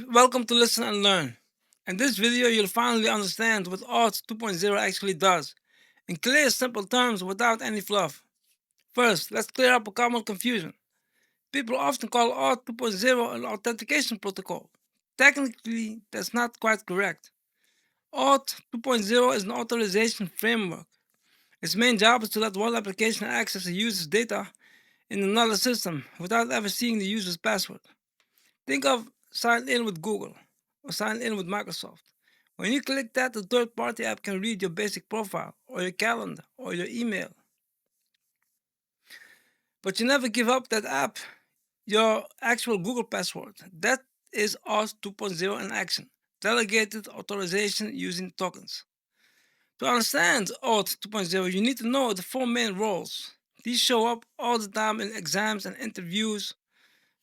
Welcome to Listen and Learn. In this video, you'll finally understand what OAuth 2.0 actually does, in clear, simple terms without any fluff. First, let's clear up a common confusion. People often call OAuth 2.0 an authentication protocol. Technically, that's not quite correct. OAuth 2.0 is an authorization framework. Its main job is to let one application access a user's data in another system without ever seeing the user's password. Think of sign in with Google or sign in with Microsoft. When you click that, the third party app can read your basic profile or your calendar or your email. But you never give up that app your actual Google password. That is OAuth 2.0 in action. Delegated authorization using tokens. To understand OAuth 2.0, you need to know the four main roles. These show up all the time in exams and interviews.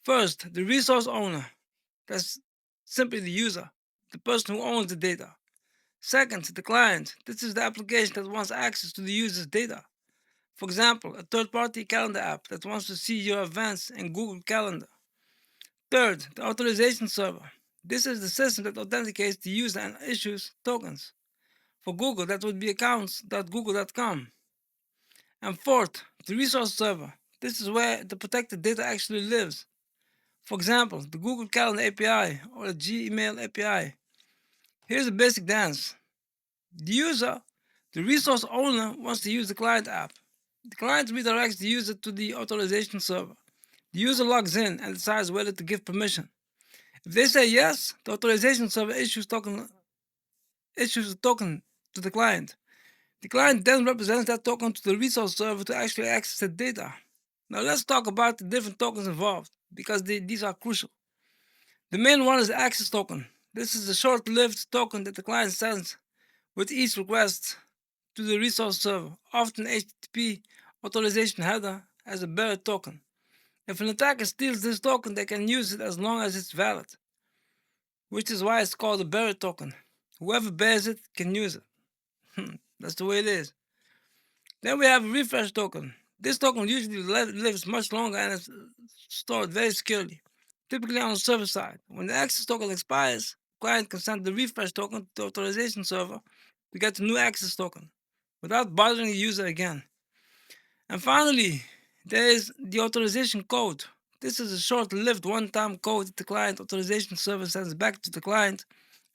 First, the resource owner. That's simply the user, the person who owns the data. Second, the client. This is the application that wants access to the user's data. For example, a third party calendar app that wants to see your events in Google Calendar. Third, the authorization server. This is the system that authenticates the user and issues tokens. For Google, that would be accounts.google.com. And fourth, the resource server. This is where the protected data actually lives. For example, the Google Calendar API or the Gmail API. Here's a basic dance. The user, the resource owner, wants to use the client app. The client redirects the user to the authorization server. The user logs in and decides whether to give permission. If they say yes, the authorization server issues a token to the client. The client then represents that token to the resource server to actually access the data. Now let's talk about the different tokens involved because these are crucial. The main one is the access token. This is a short-lived token that the client sends with each request to the resource server, often HTTP authorization header as a bearer token. If an attacker steals this token, they can use it as long as it's valid, which is why it's called a bearer token. Whoever bears it can use it. That's the way it is. Then we have a refresh token. This token usually lives much longer and is stored very securely, typically on the server side. When the access token expires, the client can send the refresh token to the authorization server to get the new access token without bothering the user again. And finally, there is the authorization code. This is a short-lived one-time code that the client authorization server sends back to the client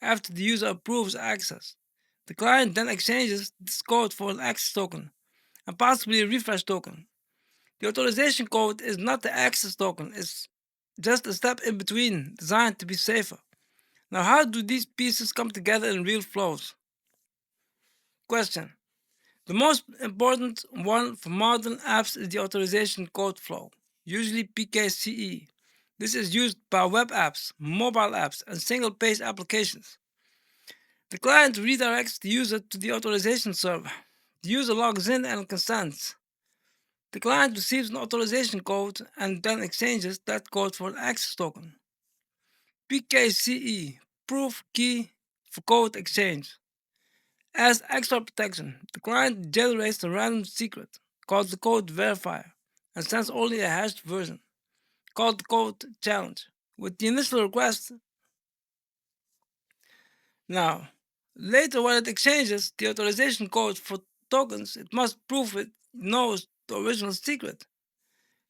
after the user approves access. The client then exchanges this code for an access token and possibly a refresh token. The authorization code is not the access token, it's just a step in between, designed to be safer. Now, how do these pieces come together in real flows? Question. The most important one for modern apps is the authorization code flow, usually PKCE. This is used by web apps, mobile apps, and single page applications. The client redirects the user to the authorization server. The user logs in and consents. The client receives an authorization code and then exchanges that code for an access token. PKCE, Proof Key for Code Exchange. As extra protection, the client generates a random secret called the code verifier and sends only a hashed version called the code challenge with the initial request. Now, later when it exchanges the authorization code for tokens, it must prove it knows the original secret.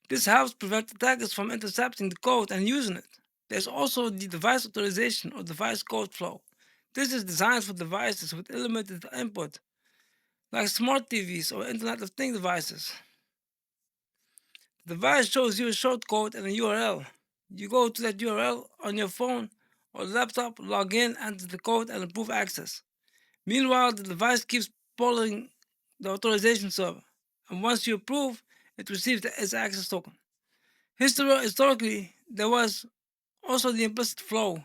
This helps prevent attackers from intercepting the code and using it. There's also the device authorization or device code flow. This is designed for devices with limited input, like smart TVs or Internet of Things devices. The device shows you a shortcode and a URL. You go to that URL on your phone or laptop, log in, enter the code, and approve access. Meanwhile, the device keeps polling the authorization server, and once you approve, it receives its access token. Historically, there was also the implicit flow,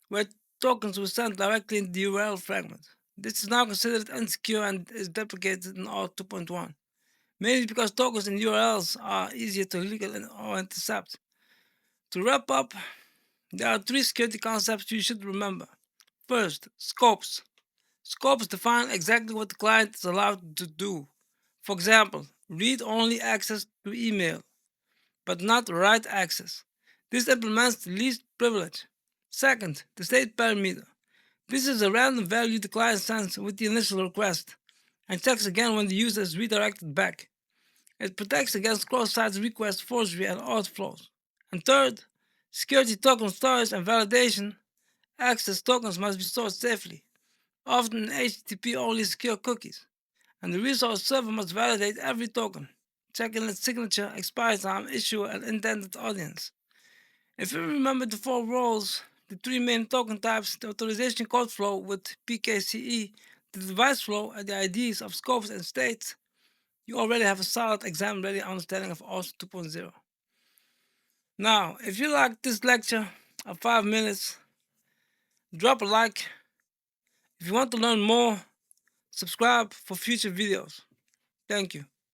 where tokens were sent directly in the URL fragment. This is now considered insecure and is deprecated in OAuth 2.1, mainly because tokens in URLs are easier to leak or intercept. To wrap up, there are three security concepts you should remember. First, scopes. Scopes define exactly what the client is allowed to do. For example, read only access to email, but not write access. This implements the least privilege. Second, the state parameter. This is a random value the client sends with the initial request and checks again when the user is redirected back. It protects against cross-site request forgery and auth flows. And third, security token storage and validation. Access tokens must be stored safely, often in HTTP-only secure cookies, and the resource server must validate every token, checking its signature, expiry time, issuer, and intended audience. If you remember the four roles, the three main token types, the authorization code flow with PKCE, the device flow, and the IDs of scopes and states, you already have a solid exam-ready understanding of OAuth 2.0. Now, if you like this lecture of 5 minutes, drop a like. If you want to learn more, subscribe for future videos. Thank you.